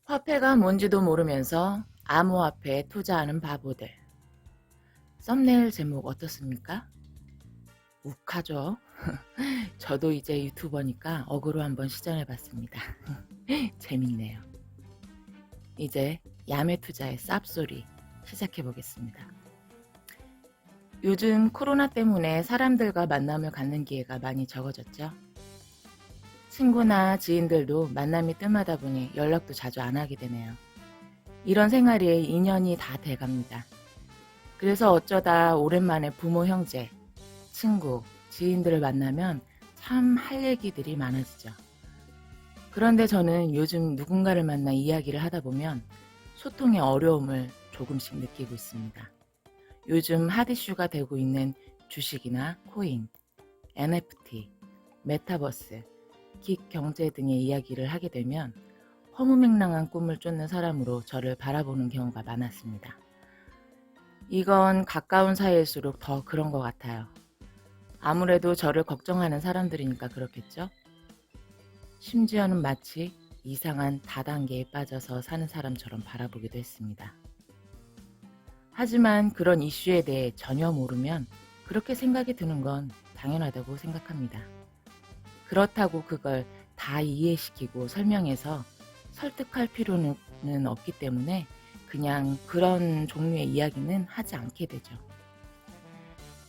화폐가 뭔지도 모르면서 암호화폐에 투자하는 바보들. 썸네일 제목 어떻습니까? 욱하죠? 저도 이제 유튜버니까 어그로 한번 시전해봤습니다. 재밌네요. 이제 야매 투자의 쌉소리 시작해보겠습니다. 요즘 코로나 때문에 사람들과 만남을 갖는 기회가 많이 적어졌죠. 친구나 지인들도 만남이 뜸하다 보니 연락도 자주 안 하게 되네요. 이런 생활이 2년이 다 돼갑니다. 그래서 어쩌다 오랜만에 부모, 형제, 친구, 지인들을 만나면 참 할 얘기들이 많아지죠. 그런데 저는 요즘 누군가를 만나 이야기를 하다 보면 소통의 어려움을 조금씩 느끼고 있습니다. 요즘 핫 이슈가 되고 있는 주식이나 코인, NFT, 메타버스, 긱 경제 등의 이야기를 하게 되면 허무맹랑한 꿈을 쫓는 사람으로 저를 바라보는 경우가 많았습니다. 이건 가까운 사이일수록 더 그런 것 같아요. 아무래도 저를 걱정하는 사람들이니까 그렇겠죠? 심지어는 마치 이상한 다단계에 빠져서 사는 사람처럼 바라보기도 했습니다. 하지만 그런 이슈에 대해 전혀 모르면 그렇게 생각이 드는 건 당연하다고 생각합니다. 그렇다고 그걸 다 이해시키고 설명해서 설득할 필요는 없기 때문에 그냥 그런 종류의 이야기는 하지 않게 되죠.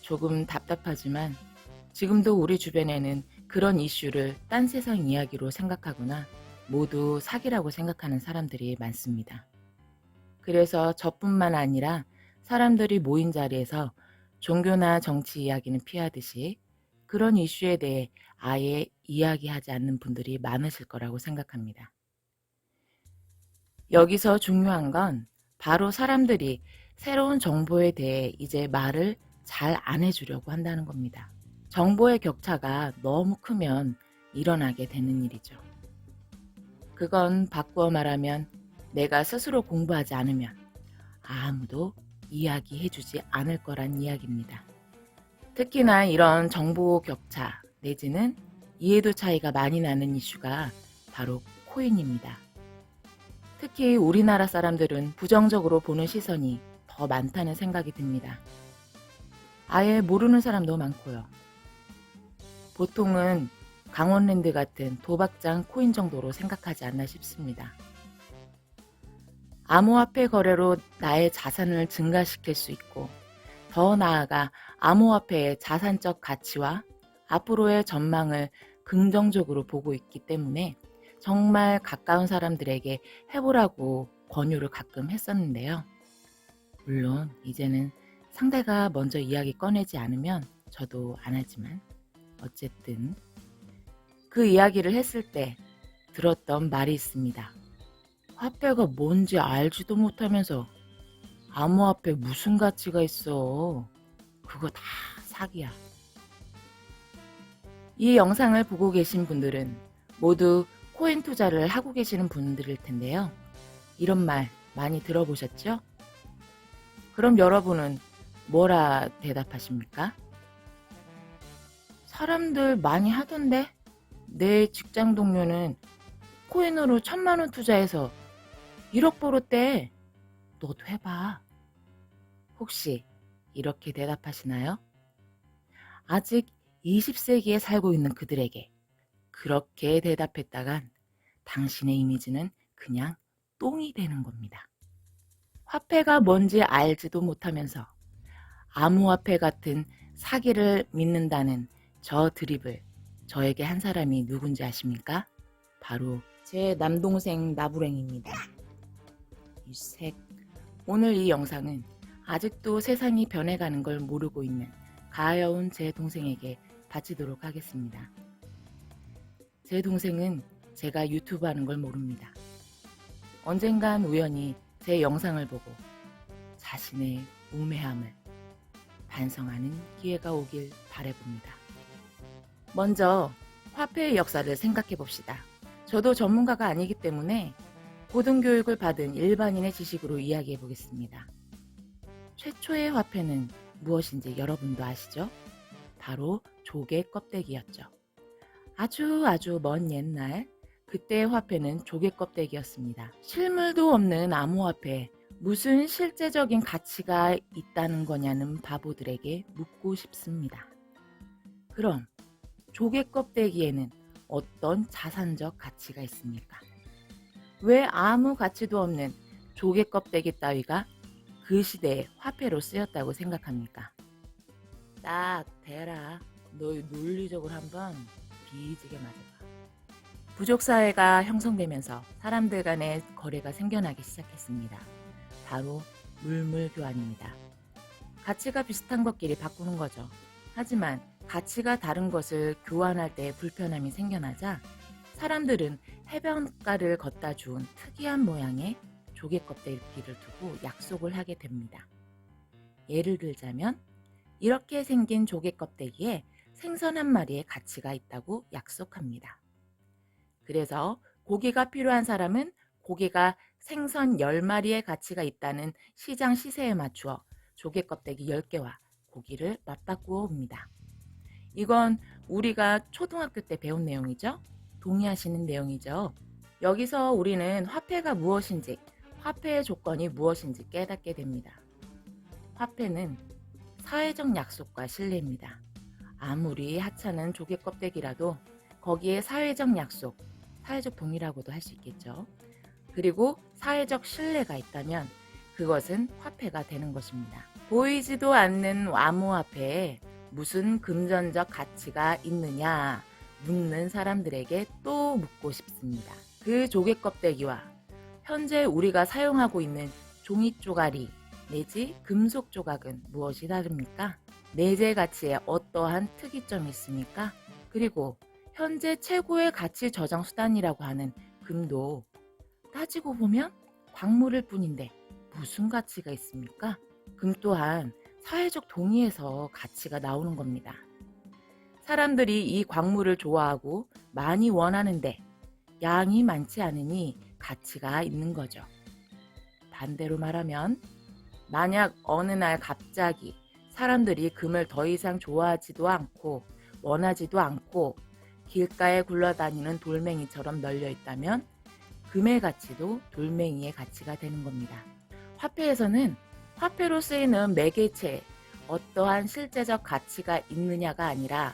조금 답답하지만 지금도 우리 주변에는 그런 이슈를 딴 세상 이야기로 생각하거나 모두 사기라고 생각하는 사람들이 많습니다. 그래서 저뿐만 아니라 사람들이 모인 자리에서 종교나 정치 이야기는 피하듯이 그런 이슈에 대해 아예 이야기하지 않는 분들이 많으실 거라고 생각합니다. 여기서 중요한 건 바로 사람들이 새로운 정보에 대해 이제 말을 잘 안 해주려고 한다는 겁니다. 정보의 격차가 너무 크면 일어나게 되는 일이죠. 그건 바꾸어 말하면 내가 스스로 공부하지 않으면 아무도 이야기해주지 않을 거란 이야기입니다. 특히나 이런 정보 격차 내지는 이해도 차이가 많이 나는 이슈가 바로 코인입니다. 특히 우리나라 사람들은 부정적으로 보는 시선이 더 많다는 생각이 듭니다. 아예 모르는 사람도 많고요. 보통은 강원랜드 같은 도박장 코인 정도로 생각하지 않나 싶습니다. 암호화폐 거래로 나의 자산을 증가시킬 수 있고 더 나아가 암호화폐의 자산적 가치와 앞으로의 전망을 긍정적으로 보고 있기 때문에 정말 가까운 사람들에게 해보라고 권유를 가끔 했었는데요. 물론 이제는 상대가 먼저 이야기 꺼내지 않으면 저도 안 하지만 어쨌든 그 이야기를 했을 때 들었던 말이 있습니다. 화폐가 뭔지 알지도 못하면서 암호화폐 무슨 가치가 있어. 그거 다 사기야. 이 영상을 보고 계신 분들은 모두 코인 투자를 하고 계시는 분들일 텐데요. 이런 말 많이 들어보셨죠? 그럼 여러분은 뭐라 대답하십니까? 사람들 많이 하던데? 내 직장 동료는 코인으로 1,000만 원 투자해서 1억 벌었대. 너도 해봐. 혹시 이렇게 대답하시나요? 아직 20세기에 살고 있는 그들에게 그렇게 대답했다간 당신의 이미지는 그냥 똥이 되는 겁니다. 화폐가 뭔지 알지도 못하면서 암호화폐 같은 사기를 믿는다는 저 드립을 저에게 한 사람이 누군지 아십니까? 바로 제 남동생 나부랭입니다. 이색. 오늘 이 영상은 아직도 세상이 변해가는 걸 모르고 있는 가여운 제 동생에게 바치도록 하겠습니다. 제 동생은 제가 유튜브 하는 걸 모릅니다. 언젠간 우연히 제 영상을 보고 자신의 우매함을 반성하는 기회가 오길 바라봅니다. 먼저 화폐의 역사를 생각해 봅시다. 저도 전문가가 아니기 때문에 고등교육을 받은 일반인의 지식으로 이야기해 보겠습니다. 최초의 화폐는 무엇인지 여러분도 아시죠? 바로 조개 껍데기였죠. 아주 먼 옛날 그때의 화폐는 조개 껍데기였습니다. 실물도 없는 암호화폐, 무슨 실제적인 가치가 있다는 거냐는 바보들에게 묻고 싶습니다. 그럼 조개 껍데기에는 어떤 자산적 가치가 있습니까? 왜 아무 가치도 없는 조개 껍데기 따위가 그 시대의 화폐로 쓰였다고 생각합니까? 딱 대라. 너 논리적으로 한번 비지게 맞아봐. 부족사회가 형성되면서 사람들 간의 거래가 생겨나기 시작했습니다. 바로 물물교환입니다. 가치가 비슷한 것끼리 바꾸는 거죠. 하지만 가치가 다른 것을 교환할 때 불편함이 생겨나자 사람들은 해변가를 걷다 주운 특이한 모양의 조개 껍데기를 두고 약속을 하게 됩니다. 예를 들자면 이렇게 생긴 조개 껍데기에 생선 한 마리의 가치가 있다고 약속합니다. 그래서 고기가 필요한 사람은 고기가 생선 10마리의 가치가 있다는 시장 시세에 맞추어 조개 껍데기 10개와 고기를 맞바꾸어 옵니다. 이건 우리가 초등학교 때 배운 내용이죠? 동의하시는 내용이죠? 여기서 우리는 화폐가 무엇인지, 화폐의 조건이 무엇인지 깨닫게 됩니다. 화폐는 사회적 약속과 신뢰입니다. 아무리 하찮은 조개 껍데기라도 거기에 사회적 약속, 사회적 동의라고도 할 수 있겠죠. 그리고 사회적 신뢰가 있다면 그것은 화폐가 되는 것입니다. 보이지도 않는 암호화폐에 무슨 금전적 가치가 있느냐 묻는 사람들에게 또 묻고 싶습니다. 그 조개 껍데기와 현재 우리가 사용하고 있는 종이 쪼가리 내지 금속 조각은 무엇이 다릅니까? 내재 가치에 어떠한 특이점이 있습니까? 그리고 현재 최고의 가치 저장 수단이라고 하는 금도 따지고 보면 광물일 뿐인데 무슨 가치가 있습니까? 금 또한 사회적 동의에서 가치가 나오는 겁니다. 사람들이 이 광물을 좋아하고 많이 원하는데 양이 많지 않으니 가치가 있는 거죠. 반대로 말하면 만약 어느 날 갑자기 사람들이 금을 더 이상 좋아하지도 않고 원하지도 않고 길가에 굴러다니는 돌멩이처럼 널려 있다면 금의 가치도 돌멩이의 가치가 되는 겁니다. 화폐에서는 화폐로 쓰이는 매개체에 어떠한 실제적 가치가 있느냐가 아니라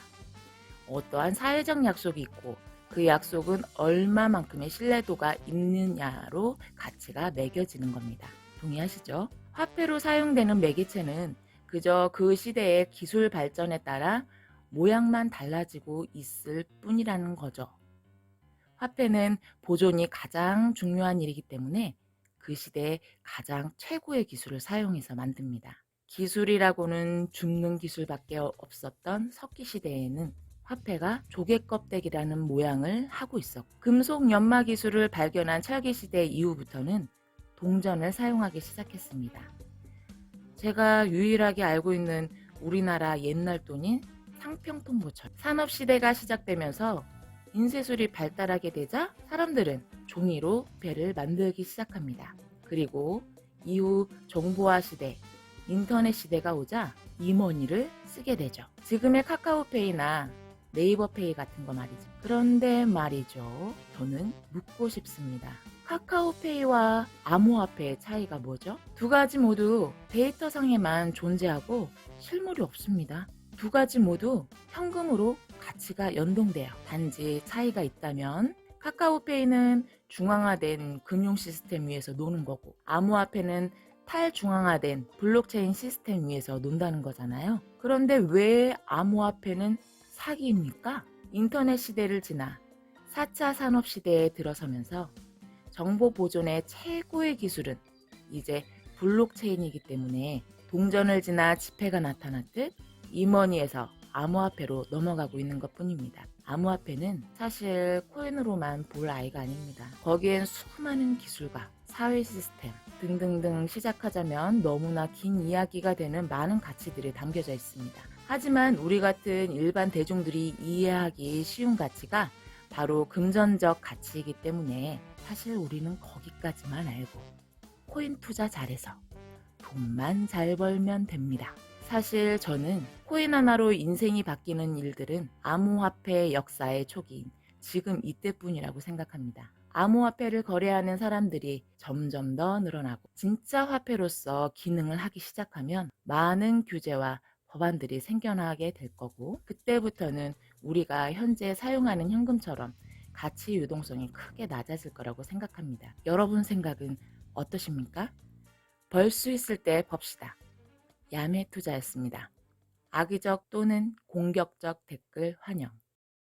어떠한 사회적 약속이 있고 그 약속은 얼마만큼의 신뢰도가 있느냐로 가치가 매겨지는 겁니다. 동의하시죠? 화폐로 사용되는 매개체는 그저 그 시대의 기술 발전에 따라 모양만 달라지고 있을 뿐이라는 거죠. 화폐는 보존이 가장 중요한 일이기 때문에 그 시대에 가장 최고의 기술을 사용해서 만듭니다. 기술이라고는 줍는 기술밖에 없었던 석기 시대에는 화폐가 조개 껍데기라는 모양을 하고 있었고 금속 연마 기술을 발견한 철기 시대 이후부터는 동전을 사용하기 시작했습니다. 제가 유일하게 알고 있는 우리나라 옛날 돈인 상평통보처럼 산업시대가 시작되면서 인쇄술이 발달하게 되자 사람들은 종이로 배를 만들기 시작합니다. 그리고 이후 정보화 시대, 인터넷 시대가 오자 이머니를 쓰게 되죠. 지금의 카카오페이나 네이버페이 같은 거 말이죠. 그런데 말이죠. 저는 묻고 싶습니다. 카카오페이와 암호화폐의 차이가 뭐죠? 두 가지 모두 데이터상에만 존재하고 실물이 없습니다. 두 가지 모두 현금으로 가치가 연동돼요. 단지 차이가 있다면 카카오페이는 중앙화된 금융 시스템 위에서 노는 거고 암호화폐는 탈중앙화된 블록체인 시스템 위에서 논다는 거잖아요. 그런데 왜 암호화폐는 사기입니까? 인터넷 시대를 지나 4차 산업 시대에 들어서면서 정보 보존의 최고의 기술은 이제 블록체인이기 때문에 동전을 지나 지폐가 나타났듯 이머니에서 암호화폐로 넘어가고 있는 것 뿐입니다. 암호화폐는 사실 코인으로만 볼 아이가 아닙니다. 거기엔 수많은 기술과 사회 시스템 등등등 시작하자면 너무나 긴 이야기가 되는 많은 가치들이 담겨져 있습니다. 하지만 우리 같은 일반 대중들이 이해하기 쉬운 가치가 바로 금전적 가치이기 때문에 사실 우리는 거기까지만 알고 코인 투자 잘해서 돈만 잘 벌면 됩니다. 사실 저는 코인 하나로 인생이 바뀌는 일들은 암호화폐 역사의 초기인 지금 이때뿐이라고 생각합니다. 암호화폐를 거래하는 사람들이 점점 더 늘어나고 진짜 화폐로서 기능을 하기 시작하면 많은 규제와 법안들이 생겨나게 될 거고, 그때부터는 우리가 현재 사용하는 현금처럼 가치 유동성이 크게 낮아질 거라고 생각합니다. 여러분 생각은 어떠십니까? 벌 수 있을 때 법시다. 야매 투자였습니다. 악의적 또는 공격적 댓글 환영.